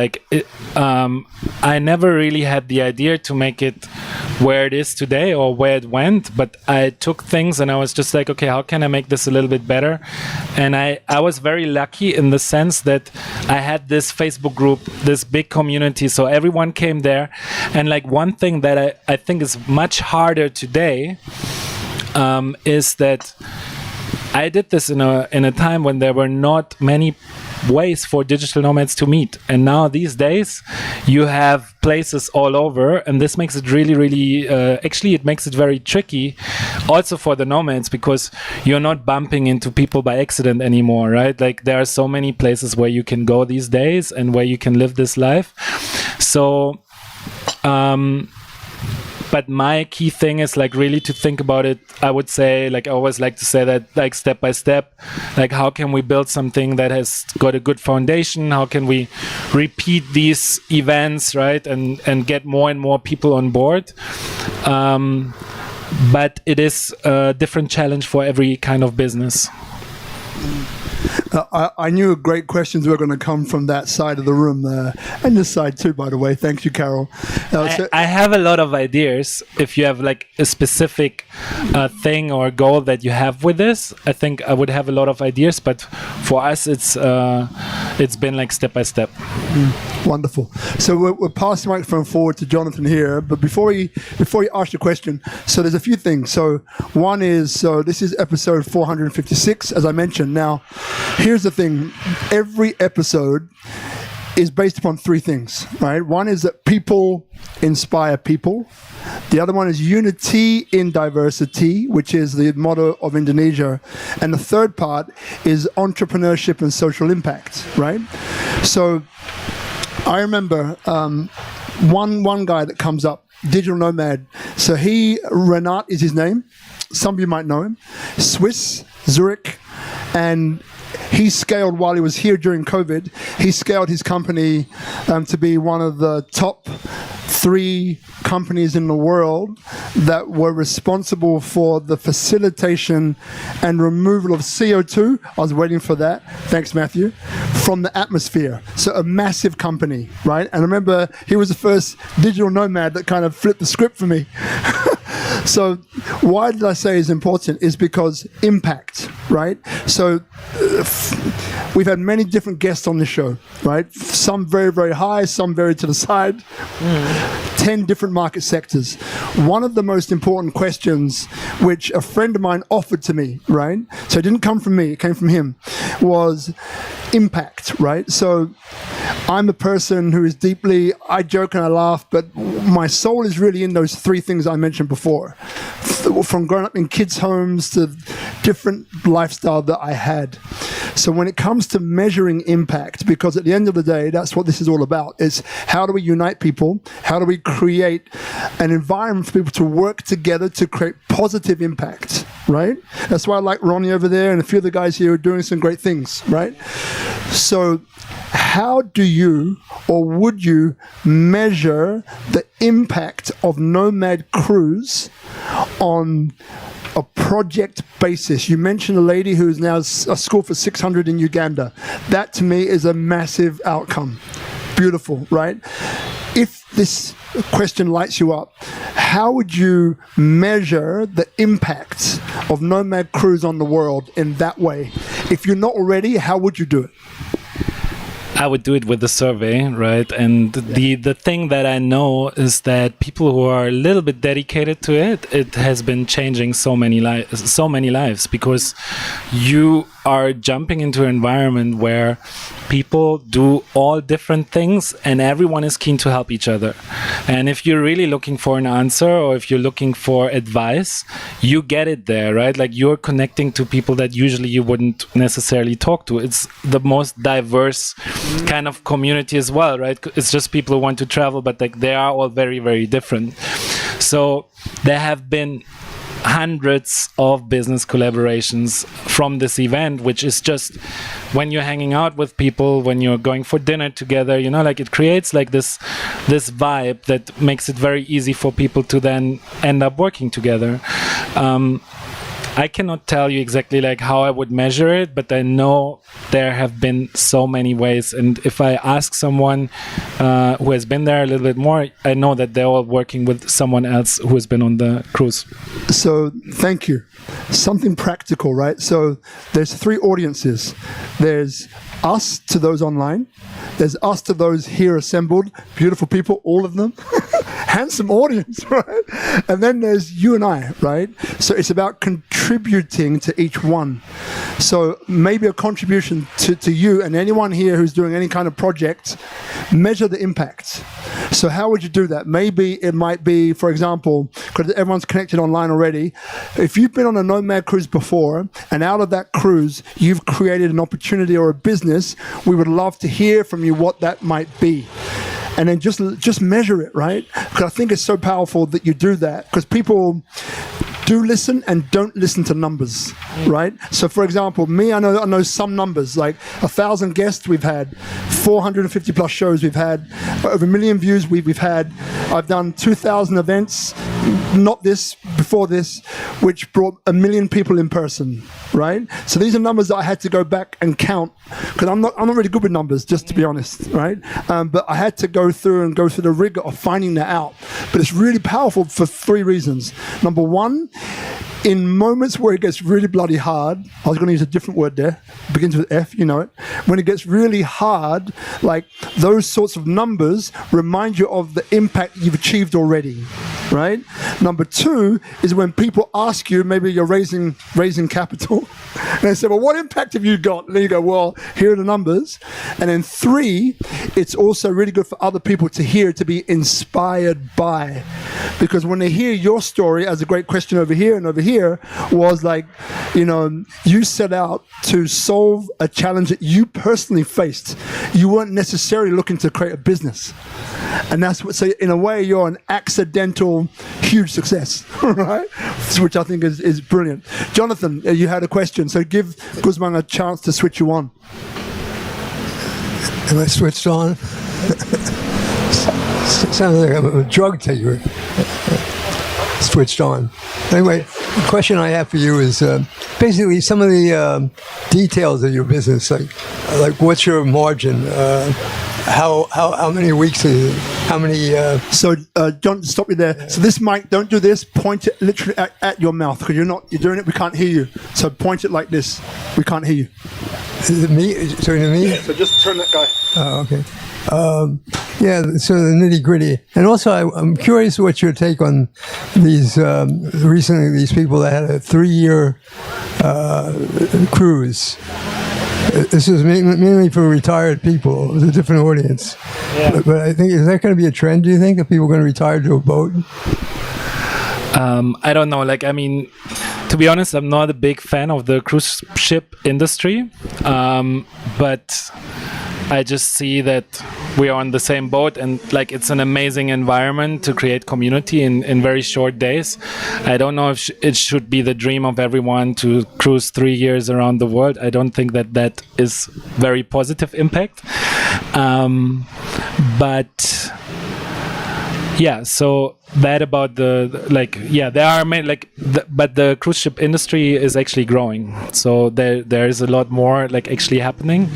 I never really had the idea to make it where it is today or where it went, but I took things and I was just like, okay, how can I make this a little bit better? And I was very lucky in the sense that I had this Facebook group, this big community, so everyone came there. And like one thing that I think is much harder today is that I did this in a time when there were not many ways for digital nomads to meet, and now these days you have places all over, and this makes it really actually it makes it very tricky also for the nomads, because you're not bumping into people by accident anymore, right? Like there are so many places where you can go these days and where you can live this life. So but my key thing is like really to think about it. I would say, like I always like to say that, like step by step, like how can we build something that has got a good foundation? How can we repeat these events, right? And get more and more people on board. But it is a different challenge for every kind of business. I knew great questions were going to come from that side of the room, and this side too, by the way. Thank you, Carol. I have a lot of ideas. If you have like a specific thing or goal that you have with this, I think I would have a lot of ideas. But for us, it's been like step by step. Wonderful. So we'll pass the microphone forward to Jonathan here. But before you ask your question, so there's a few things. So one is, so this is episode 456, as I mentioned. Now, here's the thing. Every episode is based upon three things, right? One is that people inspire people. The other one is unity in diversity, which is the motto of Indonesia. And the third part is entrepreneurship and social impact, right? So I remember one guy that comes up, digital nomad. So Renat is his name. Some of you might know him. Swiss, Zurich, and he scaled while he was here during COVID. He scaled his company to be one of the top 3 companies in the world that were responsible for the facilitation and removal of CO2. I was waiting for that. Thanks, Matthew. From the atmosphere. So a massive company, right? And I remember he was the first digital nomad that kind of flipped the script for me. So why did I say is important is because impact, right? So we've had many different guests on the show, right? Some very, very high, some very to the side. 10 different market sectors. One of the most important questions which a friend of mine offered to me, right? So it didn't come from me, it came from him, was impact, right? So I'm a person who is deeply, I joke and I laugh, but my soul is really in those 3 things I mentioned before. From growing up in kids' homes to different lifestyle that I had. So when it comes to measuring impact, because at the end of the day, that's what this is all about, is how do we unite people? How do we create an environment for people to work together to create positive impact, right? That's why I like Ronnie over there and a few of the guys here are doing some great things, right? So how do you or would you measure the impact of Nomad Cruise on a project basis? You mentioned a lady who's now a school for 600 in Uganda. That to me is a massive outcome. Beautiful, right? if this question lights you up, how would you measure the impact of Nomad Cruise on the world in that way? If you're not already, how would you do it? I would do it with a survey, right? And the thing that I know is that people who are a little bit dedicated to it, it has been changing so many lives, because you are jumping into an environment where people do all different things and everyone is keen to help each other. And if you're really looking for an answer, or if you're looking for advice, you get it there, right? Like, you're connecting to people that usually you wouldn't necessarily talk to. It's the most diverse kind of community as well, right? It's just people who want to travel, but like, they are all very, very different. So there have been hundreds of business collaborations from this event, which is just when you're hanging out with people, when you're going for dinner together, you know, like, it creates like this vibe that makes it very easy for people to then end up working together. I cannot tell you exactly like how I would measure it, but I know there have been so many ways. And if I ask someone who has been there a little bit more, I know that they're all working with someone else who has been on the cruise. So thank you. Something practical, right? So there's 3 audiences. There's us to those online. There's us to those here assembled. Beautiful people, all of them. Handsome audience, right? And then there's you and I, right? So it's about contributing to each one. So maybe a contribution to you and anyone here who's doing any kind of project, measure the impact. So how would you do that? Maybe it might be, for example, because everyone's connected online already, if you've been on a Nomad Cruise before, and out of that cruise, you've created an opportunity or a business, we would love to hear from you what that might be. And then just measure it, right? Because I think it's so powerful that you do that, because people do listen and don't listen to numbers, right? So for example, me, I know some numbers, like 1,000 guests we've had, 450 plus shows we've had, over 1 million views we've had. I've done 2,000 events, not this, before this, which brought 1 million people in person, right? So these are numbers that I had to go back and count, because I'm not really good with numbers, just to be honest, right? But I had to go through the rigor of finding that out. But it's really powerful for 3 reasons. Number one, in moments where it gets really bloody hard, I was going to use a different word there, it begins with F, you know it. When it gets really hard, like, those sorts of numbers remind you of the impact you've achieved already, right? Number 2 is when people ask you, maybe you're raising capital, and they say, well, what impact have you got? And then you go, well, here are the numbers. And then 3, it's also really good for other people to hear, to be inspired by. Because when they hear your story, as a great question over here and over here, was like, you know, you set out to solve a challenge that you personally faced. You weren't necessarily looking to create a business. And that's what, so in a way, you're an accidental, huge success, right? Which I think is brilliant. Jonathan, you had a question, so give Guzman a chance to switch you on. Am I switched on? Sounds like I'm a drug taker. Switched on. Anyway, the question I have for you is basically some of the details of your business, like what's your margin? How many weeks is it? How many? So, John, stop you there. So this mic, don't do this. Point it literally at your mouth, because you're doing it. We can't hear you. So point it like this. We can't hear you. Is it me? Sorry, to me? So just turn that guy. Oh, okay. Yeah, so the nitty gritty. And also, I'm curious what your take on these, recently, these people that had a 3-year cruise. This is mainly for retired people. It was a different audience. Yeah. But I think, is that going to be a trend, do you think, that people are going to retire to a boat? I don't know. Like, I mean, to be honest, I'm not a big fan of the cruise ship industry. But I just see that we are on the same boat, and like, it's an amazing environment to create community in very short days. I don't know if it should be the dream of everyone to cruise 3 years around the world. I don't think that is very positive impact. But yeah, so that about there are many, but the cruise ship industry is actually growing. So there is a lot more like actually happening.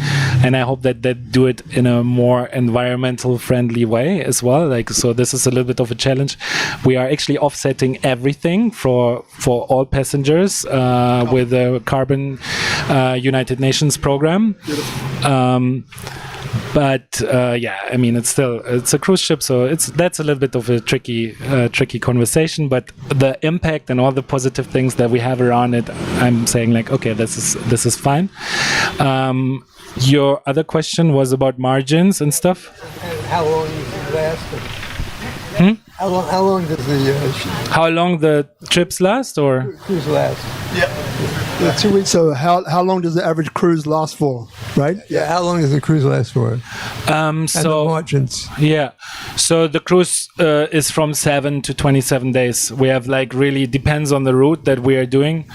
and I hope that they do it in a more environmental friendly way as well. Like, so this is a little bit of a challenge. We are actually offsetting everything for all passengers with the Carbon United Nations program. But yeah, I mean, it's a cruise ship, so that's a little bit of a tricky conversation. But the impact and all the positive things that we have around it, I'm saying like, okay, this is fine. Your other question was about margins and stuff. And how long does it last? How long does How long the trips last, or cruise last? Yeah. 2 weeks. So how long does the average cruise last for, right? Yeah, how long does the cruise last for? And the so margins. yeah, so the cruise is from 7 to 27 days. We have like really depends on the route that we are doing.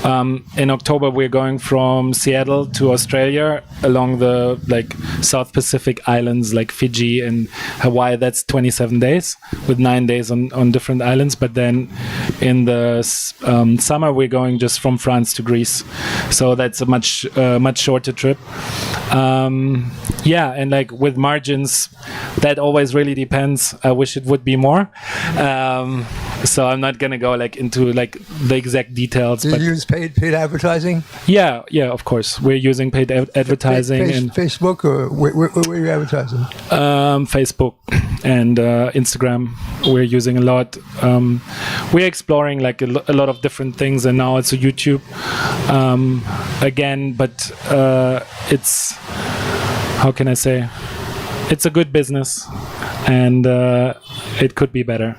In October we're going from Seattle to Australia along the like South Pacific islands like Fiji and Hawaii. That's 27 days with 9 days on different islands. But then in the summer we're going just from France to Greece, so that's a much shorter trip. Yeah, and like with margins, that always really depends. I wish it would be more. So I'm not gonna go like into like the exact details. Do you use paid advertising? Yeah, of course. We're using paid advertising and Facebook, or where are you advertising? Facebook and Instagram. We're using a lot. We're exploring like a lot of different things, and now it's a YouTube again. But it's, how can I say? It's a good business, and it could be better.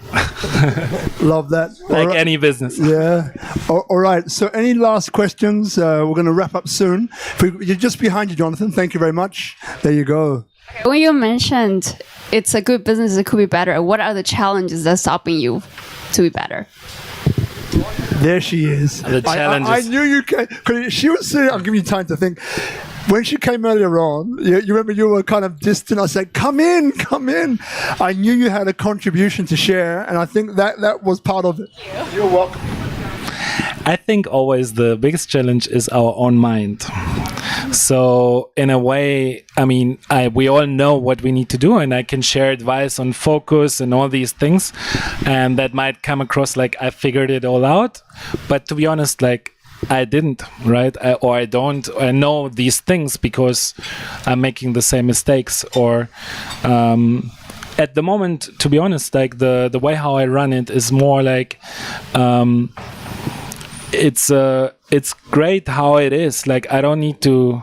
Love that. Like any business. Yeah. All right. So any last questions? We're going to wrap up soon. You're just behind you, Jonathan. Thank you very much. There you go. When you mentioned it's a good business, it could be better, what are the challenges that's stopping you to be better? There she is. The challenges. I knew you came. Cause she was sitting, I'll give you time to think. When she came earlier on, you remember you were kind of distant. I said, come in. I knew you had a contribution to share, and I think that was part of it. You're welcome. I think always the biggest challenge is our own mind. So in a way, I mean, we all know what we need to do, and I can share advice on focus and all these things, and that might come across like I figured it all out. But to be honest, like, I didn't, right? I know these things because I'm making the same mistakes, or at the moment, to be honest, like the way how I run it is more like it's great how it is. Like, I don't need to,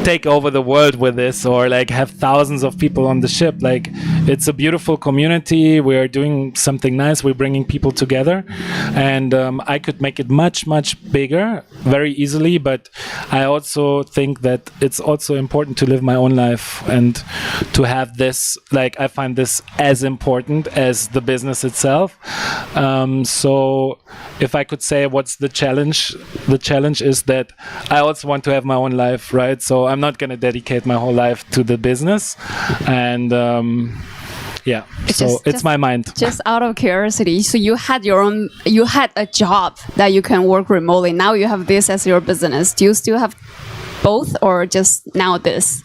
take over the world with this, or like have thousands of people on the ship. Like, it's a beautiful community. We are doing something nice. We're bringing people together, and I could make it much, much bigger very easily. But I also think that it's also important to live my own life and to have this, like, I find this as important as the business itself. So if I could say what's the challenge is that I also want to have my own life, right? So I'm not going to dedicate my whole life to the business, and it's my mind. Just out of curiosity, so you had a job that you can work remotely. Now you have this as your business. Do you still have both, or just now this?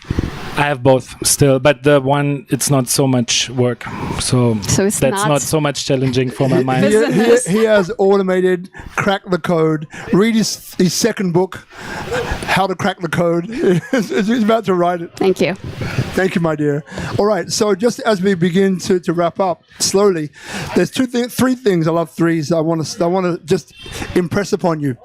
I have both still, but the one, it's not so much work. So that's not so much challenging for my mind. He has automated, crack the code, read his second book, How to Crack the Code. He's about to write it. Thank you. Thank you, my dear. All right, so just as we begin to wrap up slowly, there's three things. I love threes. I want to just impress upon you.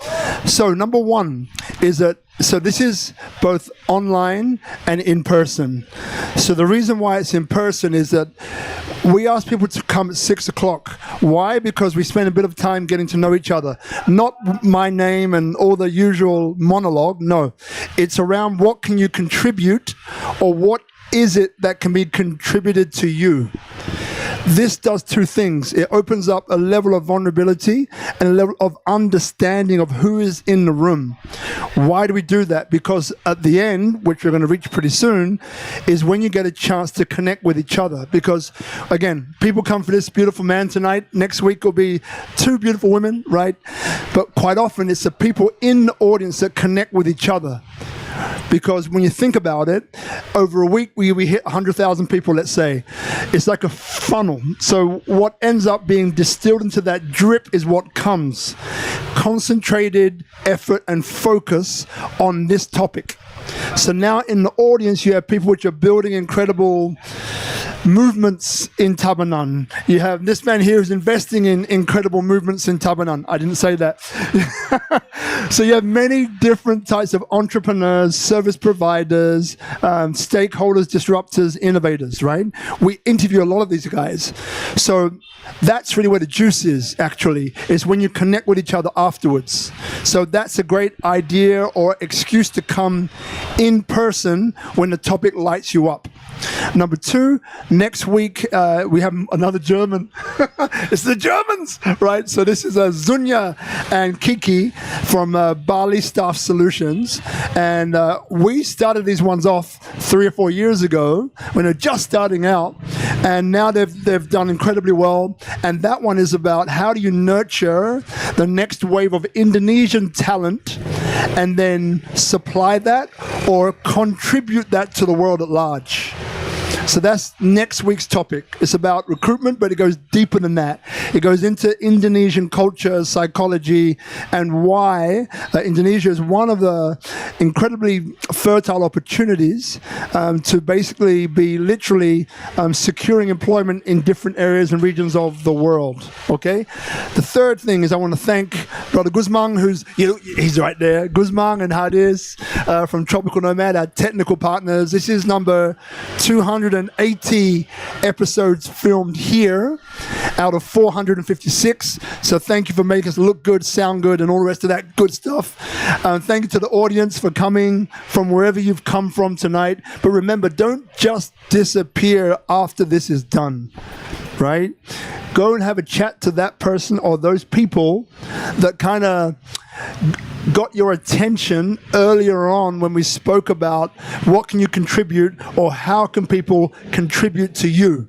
So number one is that, so this is both online and in person. So the reason why it's in person is that we ask people to come at 6 o'clock. Why? Because we spend a bit of time getting to know each other. Not my name and all the usual monologue. No, it's around what can you contribute, or what is it that can be contributed to you. This does two things. It opens up a level of vulnerability and a level of understanding of who is in the room. Why do we do that? Because at the end, which we're going to reach pretty soon, is when you get a chance to connect with each other. Because, again, people come for this beautiful man tonight. Next week will be two beautiful women, right? But quite often, it's the people in the audience that connect with each other. Because when you think about it, over a week we hit 100,000 people, let's say. It's like a funnel. So what ends up being distilled into that drip is what comes. Concentrated effort and focus on this topic. So now in the audience, you have people which are building incredible movements in Tabanan. You have this man here who's investing in incredible movements in Tabanan. I didn't say that. So you have many different types of entrepreneurs, service providers, stakeholders, disruptors, innovators, right? We interview a lot of these guys. So that's really where the juice is, actually, is when you connect with each other afterwards. So that's a great idea or excuse to come in person when the topic lights you up. Number two, next week we have another German. It's the Germans, right? So this is Zunya and Kiki from Bali Staff Solutions. And we started these ones off 3 or 4 years ago when they're just starting out. And now they've done incredibly well. And that one is about how do you nurture the next wave of Indonesian talent and then supply that or contribute that to the world at large. So that's next week's topic. It's about recruitment, but it goes deeper than that. It goes into Indonesian culture, psychology, and why Indonesia is one of the incredibly fertile opportunities to basically be literally securing employment in different areas and regions of the world. Okay? The third thing is I want to thank Brother Guzman, he's right there, Guzman and Hadis from Tropical Nomad, our technical partners. This is number 280 episodes filmed here out of 456. So thank you for making us look good, sound good, and all the rest of that good stuff. Thank you to the audience for coming from wherever you've come from tonight. But remember, don't just disappear after this is done, right? Go and have a chat to that person or those people that kind of got your attention earlier on when we spoke about what can you contribute or how can people contribute to you.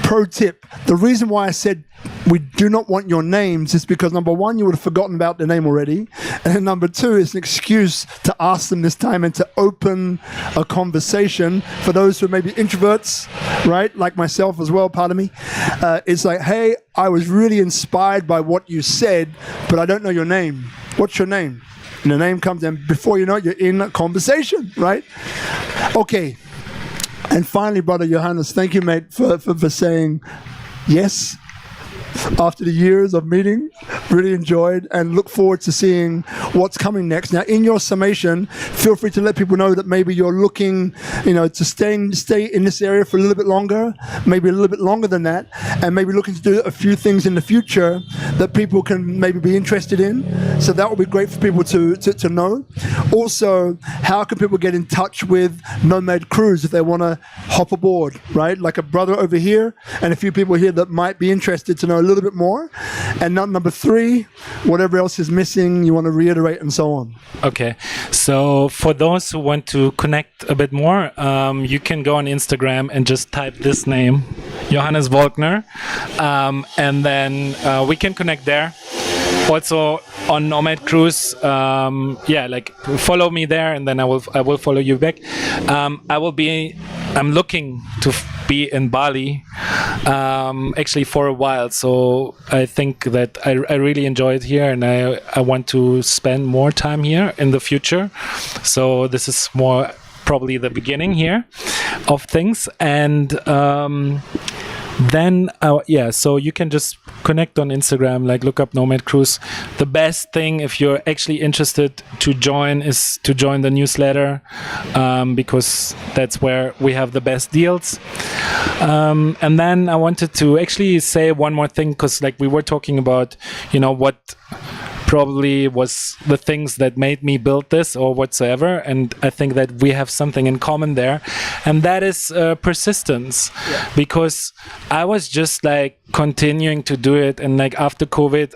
Pro tip, the reason why I said we do not want your names is because number one, you would have forgotten about the name already. And then number two, it's an excuse to ask them this time and to open a conversation for those who may be introverts, right? Like myself as well, pardon me. It's like, hey, I was really inspired by what you said, but I don't know your name. What's your name? And the name comes in. Before you know it, you're in a conversation, right? Okay. And finally, Brother Johannes, thank you, mate, for saying yes. After the years of meeting, really enjoyed and look forward to seeing what's coming next. Now, in your summation, feel free to let people know that maybe you're looking, to stay in this area for a little bit longer, maybe a little bit longer than that, and maybe looking to do a few things in the future that people can maybe be interested in. So that would be great for people to know. Also, how can people get in touch with Nomad Cruise if they want to hop aboard, right? Like a brother over here and a few people here that might be interested to know a little bit more. And number three, whatever else is missing, you want to reiterate and so on. Okay, so for those who want to connect a bit more, you can go on Instagram and just type this name, Johannes Voelkner, and then we can connect there. Also on Nomad Cruise, follow me there, and then I will follow you back. I'm looking to be in Bali, actually for a while. So I think that I really enjoy it here, and I want to spend more time here in the future. So this is more probably the beginning here of things, and then so you can just connect on Instagram, like look up Nomad Cruise. The best thing if you're actually interested to join is to join the newsletter, because that's where we have the best deals. And then I wanted to actually say one more thing, because like we were talking about, what probably was the things that made me build this or whatsoever, and I think that we have something in common there, and that is persistence. Because I was just like continuing to do it, and like after COVID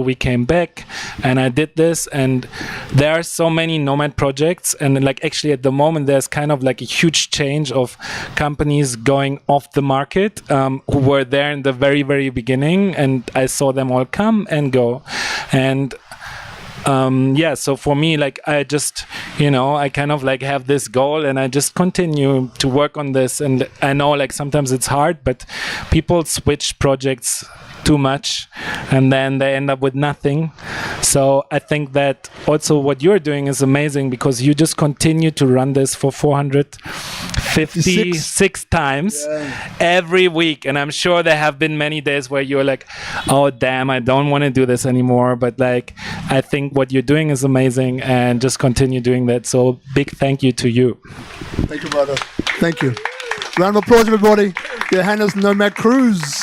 we came back and I did this, and there are so many nomad projects, and like actually at the moment there's kind of like a huge change of companies going off the market, who were there in the very, very beginning, and I saw them all come and go. And yeah, so for me, like, I just, I kind of like have this goal and I just continue to work on this. And I know like sometimes it's hard, but people switch projects too much and then they end up with nothing. So I think that also what you're doing is amazing because you just continue to run this for 456 times every week. And I'm sure there have been many days where you're like, oh damn, I don't want to do this anymore. But like, I think what you're doing is amazing and just continue doing that. So big thank you to you. Thank you, brother. Thank you. Round of applause, everybody. Johannes Nomad Cruise.